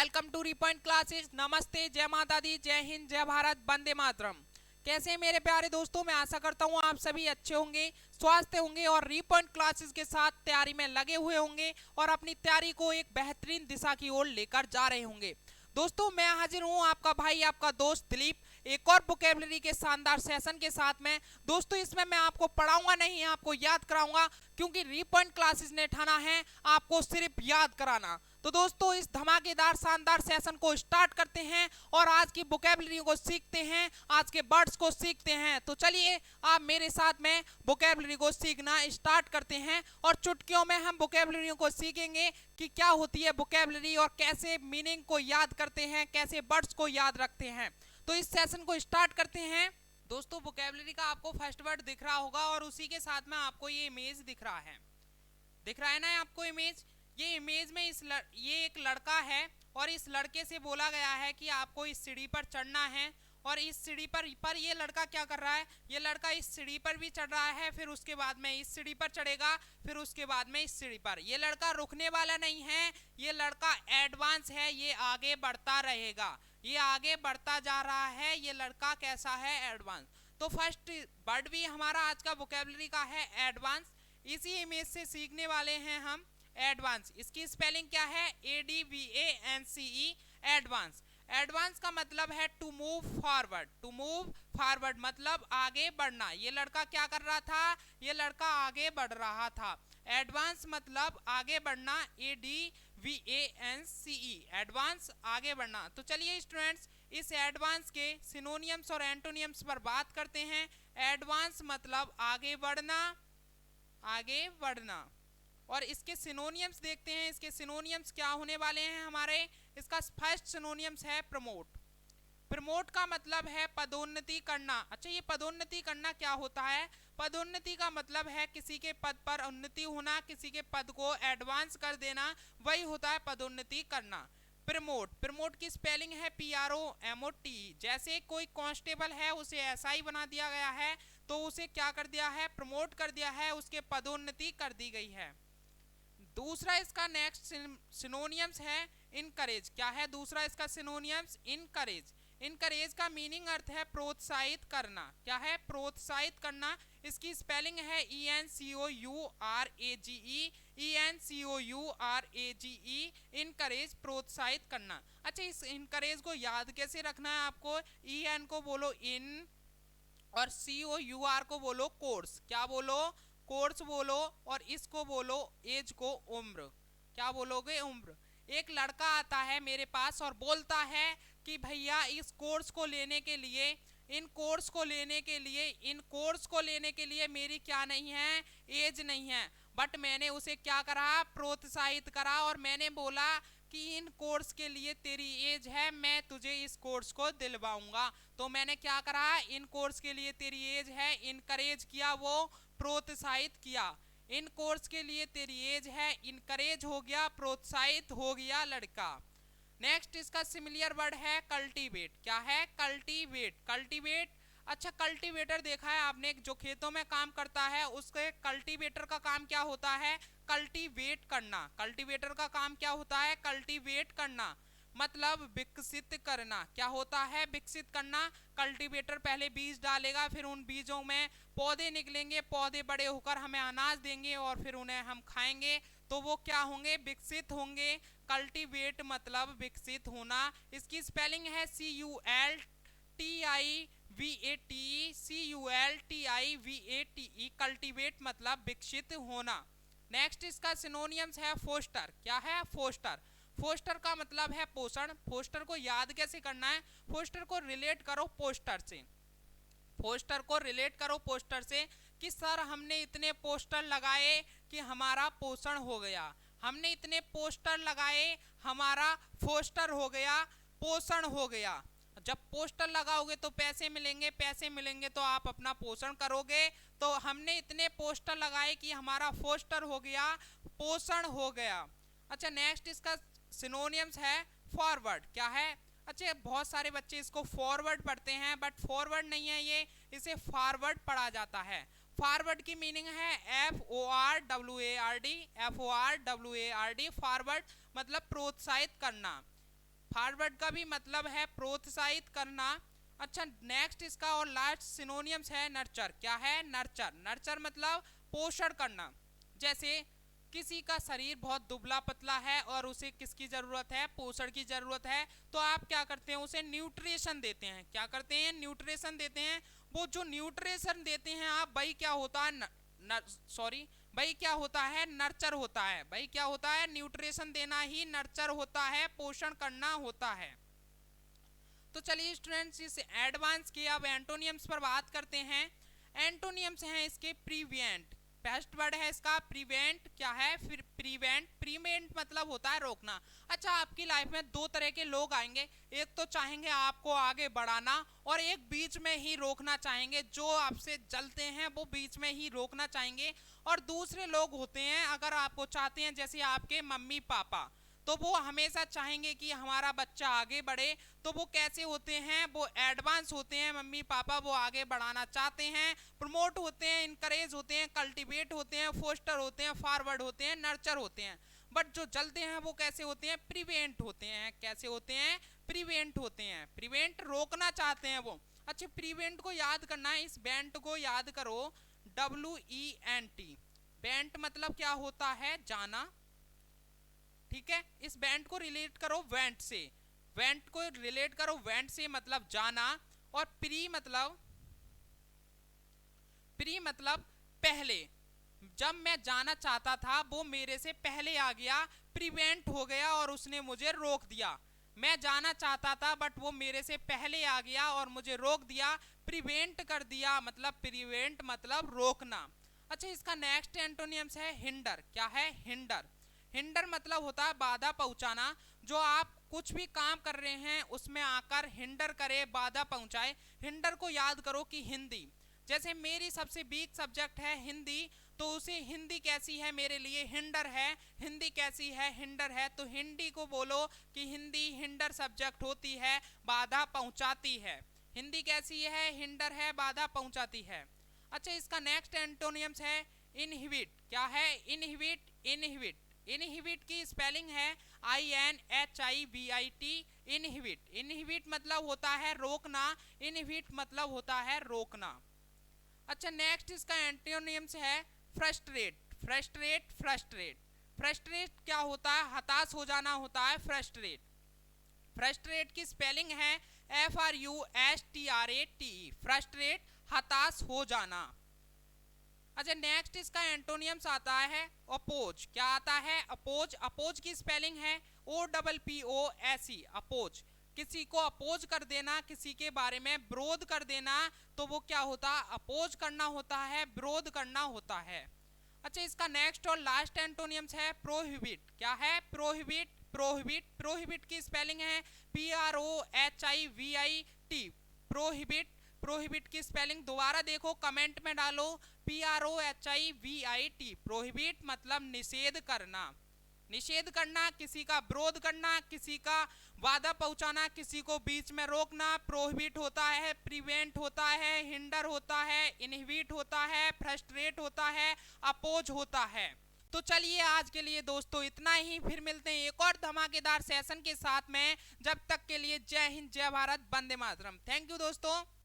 Welcome to रीपॉइंट classes. नमस्ते, जय माता दी, जय हिंद, जय भारत, वंदे मातरम। कैसे हैं मेरे प्यारे दोस्तों? मैं आशा करता हूँ आप सभी अच्छे होंगे, स्वस्थ होंगे और रीपॉइंट क्लासेस के साथ तैयारी में लगे हुए होंगे और अपनी तैयारी को एक बेहतरीन दिशा की ओर लेकर जा रहे होंगे। दोस्तों, मैं हाजिर हूँ आपका भाई, आपका दोस्त दिलीप, एक और वोकैबुलरी के शानदार सेशन के साथ में। दोस्तों, इसमें मैं आपको पढ़ाऊंगा नहीं, आपको याद कराऊंगा, क्योंकि रीपॉइंट क्लासेस ने ठाना है आपको सिर्फ याद कराना। तो दोस्तों, इस धमाकेदार शानदार सेशन को स्टार्ट करते हैं और आज की वोकैबुलरी को सीखते हैं, आज के वर्ड्स को सीखते हैं। तो चलिए आप मेरे साथ में वोकैबुलरी को सीखना स्टार्ट करते हैं और चुटकियों में हम वोकैबुलरी को सीखेंगे कि क्या होती है वोकैबुलरी और कैसे मीनिंग को याद करते हैं, कैसे वर्ड्स को याद रखते हैं। तो इस सेशन को स्टार्ट करते हैं। दोस्तों, वोकैबुलरी का आपको फर्स्ट वर्ड दिख रहा होगा और उसी के साथ में आपको ये इमेज दिख रहा है। दिख रहा है ना आपको इमेज? ये इमेज में ये एक लड़का है और इस लड़के से बोला गया है कि आपको इस सीढ़ी पर चढ़ना है। और इस सीढ़ी पर ये लड़का क्या कर रहा है? ये लड़का इस सीढ़ी पर भी चढ़ रहा है, फिर उसके बाद में इस सीढ़ी पर चढ़ेगा, फिर उसके बाद में इस सीढ़ी पर। ये लड़का रुकने वाला नहीं है, ये लड़का एडवांस है, ये आगे बढ़ता रहेगा, ये आगे बढ़ता जा रहा है। ये लड़का कैसा है? एडवांस। तो फर्स्ट वर्ड भी हमारा आज का वोकैबुलरी का है एडवांस। इसी इमेज से सीखने वाले हैं हम एडवांस। इसकी स्पेलिंग क्या है? ADVANCE, advance. एडवांस का मतलब है to move forward. To move forward मतलब आगे बढ़ना। ये लड़का क्या कर रहा था? ये लड़का आगे बढ़ रहा था। एडवांस मतलब आगे बढ़ना, ADVANCE, एडवांस, आगे बढ़ना। तो चलिए स्टूडेंट्स, इस एडवांस के सिनोनियम्स और एंटोनियम्स पर बात करते हैं। एडवांस मतलब आगे बढ़ना, आगे बढ़ना। और इसके सिनोनियम्स देखते हैं। इसके सिनोनियम्स क्या होने वाले हैं हमारे? इसका फर्स्ट सिनोनियम्स है प्रमोट। प्रमोट का मतलब है पदोन्नति करना। अच्छा, ये पदोन्नति करना क्या होता है? पदोन्नति का मतलब है किसी के पद पर उन्नति होना, किसी के पद को एडवांस कर देना, वही होता है पदोन्नति करना। प्रमोट, प्रमोट की स्पेलिंग है PROMOT। जैसे कोई कांस्टेबल है, उसे SI बना दिया गया है, तो उसे क्या कर दिया है? प्रमोट कर दिया है, उसके पदोन्नति कर दी गई है। दूसरा इसका नेक्स्ट सिनोनियम्स है इनकरेज। क्या है दूसरा इसका सिनोनियम्स? इनकरेज। इनकरेज का मीनिंग अर्थ है प्रोत्साहित करना। क्या है? प्रोत्साहित करना। इसकी स्पेलिंग है ENCOURAGE, ENCOURAGE, इनकरेज, प्रोत्साहित करना। अच्छा, इस इनकरेज को याद कैसे रखना है आपको? EN को बोलो इन और COUR को बोलो कोर्स। क्या बोलो? कोर्स बोलो। और इसको बोलो एज को उम्र। क्या बोलोगे? उम्र। एक लड़का आता है मेरे पास और बोलता है कि भैया इस कोर्स को लेने के लिए, इन कोर्स को लेने के लिए, इन कोर्स को लेने के लिए मेरी क्या नहीं है? एज नहीं है। बट मैंने उसे क्या करा? प्रोत्साहित करा और मैंने बोला कि इन कोर्स के लिए तेरी एज है, मैं तुझे इस कोर्स को दिलवाऊंगा। तो मैंने क्या करा? इन कोर्स के लिए तेरी एज है, इनकरेज किया, वो प्रोत्साहित किया। इन कोर्स के लिए तेरी एज है, इनकरेज हो गया, प्रोत्साहित हो गया लड़का। नेक्स्ट इसका सिमिलियर वर्ड है कल्टीवेट। क्या है? कल्टीवेट। कल्टीवेट, अच्छा, कल्टीवेटर देखा है आपने? जो खेतों में काम करता है, उसके कल्टीवेटर का काम क्या होता है? कल्टीवेट करना। कल्टीवेटर का काम क्या होता है? कल्टीवेट करना मतलब विकसित करना। क्या होता है? विकसित करना। कल्टीवेटर पहले बीज डालेगा, फिर उन बीजों में पौधे निकलेंगे, पौधे बड़े होकर हमें अनाज देंगे और फिर उन्हें हम खाएंगे, तो वो क्या होंगे? विकसित होंगे। कल्टीवेट मतलब विकसित होना। इसकी स्पेलिंग है CULTIVATE, कल्टीवेट मतलब विकसित होना। नेक्स्ट इसका सिनोनियम्स है फोस्टर। क्या है? फोस्टर। फोस्टर का मतलब है पोषण। फोस्टर को याद कैसे करना है? फोस्टर को रिलेट करो पोस्टर से। पोस्टर को रिलेट करो पोस्टर से कि सर हमने इतने पोस्टर लगाए कि हमारा पोषण हो गया, हमने इतने पोस्टर लगाए, हमारा फोस्टर हो गया, पोषण हो गया। जब पोस्टर लगाओगे तो पैसे मिलेंगे, पैसे मिलेंगे तो आप अपना पोषण करोगे। तो हमने इतने पोस्टर लगाए कि हमारा फोस्टर हो गया, पोषण हो गया। अच्छा, नेक्स्ट इसका सिनोनियम्स है फॉरवर्ड। क्या है? अच्छा, बहुत सारे बच्चे इसको फॉरवर्ड पढ़ते हैं, बट फॉरवर्ड नहीं है ये, इसे फॉरवर्ड पढ़ा जाता है। फॉरवर्ड की मीनिंग है FORWARD, FORWARD, फॉरवर्ड मतलब प्रोत्साहित करना। फॉरवर्ड का भी मतलब है प्रोत्साहित करना। अच्छा, नेक्स्ट इसका और लास्ट सिनोनियम्स है नर्चर। क्या है? नर्चर। नर्चर मतलब पोषण करना। जैसे किसी का शरीर बहुत दुबला पतला है और उसे किसकी जरूरत है? पोषण की जरूरत है। तो आप क्या करते हैं? उसे न्यूट्रिशन देते हैं। क्या करते हैं? न्यूट्रिशन देते हैं। वो जो न्यूट्रिशन देते हैं आप, भाई क्या होता है? सॉरी, भाई क्या होता है? नर्चर होता है। भाई क्या होता है? न्यूट्रिशन देना ही नर्चर होता है, पोषण करना होता है। तो चलिए स्टूडेंट्स, इस एडवांस के अब एंटोनियम्स पर बात करते हैं। एंटोनियम्स हैं इसके प्रिवेंट। बेस्ट वर्ड है इसका प्रिवेंट। क्या है? फिर प्रिवेंट। प्रिवेंट मतलब होता है रोकना। अच्छा, आपकी लाइफ में दो तरह के लोग आएंगे। एक तो चाहेंगे आपको आगे बढ़ाना और एक बीच में ही रोकना चाहेंगे। जो आपसे जलते हैं वो बीच में ही रोकना चाहेंगे। और दूसरे लोग होते हैं, अगर आपको चाहते हैं, जैसे आपके मम्मी पापा, तो वो हमेशा चाहेंगे कि हमारा बच्चा आगे बढ़े। तो वो कैसे होते हैं? वो एडवांस होते हैं मम्मी पापा, वो आगे बढ़ाना चाहते हैं, प्रमोट होते हैं, इनकरेज होते हैं, कल्टीवेट होते हैं, फोस्टर होते हैं, फॉरवर्ड होते हैं, नर्चर होते हैं। बट जो जलते हैं वो कैसे होते हैं? प्रिवेंट होते हैं। कैसे होते हैं? प्रिवेंट होते हैं। प्रिवेंट रोकना चाहते हैं वो। अच्छा, प्रिवेंट को याद करना है, इस बेंट को याद करो, WENT। बेंट मतलब क्या होता है? जाना। ठीक है, इस बेंट को रिलेट करो वेंट से। वेंट को रिलेट करो वेंट से मतलब जाना। और प्री मतलब पहले। जब मैं जाना चाहता था वो मेरे से पहले आ गया, प्रिवेंट हो गया और उसने मुझे रोक दिया। मैं जाना चाहता था बट वो मेरे से पहले आ गया और मुझे रोक दिया, प्रिवेंट कर दिया। मतलब प्रिवेंट मतलब रोकना। अच्छा, इसका नेक्स्ट एंटोनियम्स है हिंडर। क्या है? हिंडर। हिंडर मतलब होता है बाधा पहुंचाना। जो आप कुछ भी काम कर रहे हैं उसमें आकर हिंडर करे, बाधा पहुंचाए। हिंडर को याद करो कि हिंदी, जैसे मेरी सबसे वीक सब्जेक्ट है हिंदी, तो उसे हिंदी कैसी है? मेरे लिए हिंडर है। हिंदी कैसी है? हिंडर है। तो हिंदी को बोलो कि हिंदी हिंडर सब्जेक्ट होती है, बाधा पहुंचाती है। हिंदी कैसी है? हिंडर है, बाधा पहुंचाती है। अच्छा, इसका नेक्स्ट एंटोनियम्स है इनहिबिट। क्या है? इनहिबिट। इनहिबिट। इनहिबिट की स्पेलिंग है INHIBIT। इनहिबिट। इनहिबिट मतलब होता है रोकना। इनहिबिट मतलब होता है रोकना। अच्छा, नेक्स्ट इसका एंटोनियम्स है फ्रस्ट्रेट। फ्रस्ट्रेट। फ्रस्ट्रेट। फ्रस्ट्रेट क्या होता है? हताश हो जाना होता है फ्रस्ट्रेट। फ्रस्ट्रेट की स्पेलिंग है FRUSTRATE। फ्रस्ट्रेट, हताश हो जाना। अच्छा, नेक्स्ट इसका एंटोनियम्स आता है अपोज। क्या आता है? अपोज। अपोज की स्पेलिंग है OPPOSE। अपोज, किसी को अपोज कर देना, किसी के बारे में विरोध कर देना, तो वो क्या होता है? अपोज करना होता है, विरोध करना होता है। अच्छा, इसका नेक्स्ट और लास्ट एंटोनियम्स है प्रोहिबिट। क्या है? प्रोहिबिट। प्रोहिबिट। प्रोहिबिट की स्पेलिंग है PROHIBIT। प्रोहिबिट। प्रोहिबिट की स्पेलिंग दोबारा देखो, कमेंट में डालो, PROHIBIT। प्रोहिबिट मतलब निषेध करना। निषेध करना, किसी का विरोध करना, किसी का बाधा पहुंचाना, किसी को बीच में रोकना। प्रोहिबिट होता है, प्रिवेंट होता है, हिंडर होता है, इनहिबिट होता है, फ्रस्ट्रेट होता है, अपोज होता है। तो चलिए आज के लिए दोस्तों इतना ही, फिर मिलते हैं एक और धमाकेदार सेशन के साथ में। जब तक के लिए जय हिंद, जय भारत, वंदे मातरम। थैंक यू दोस्तों।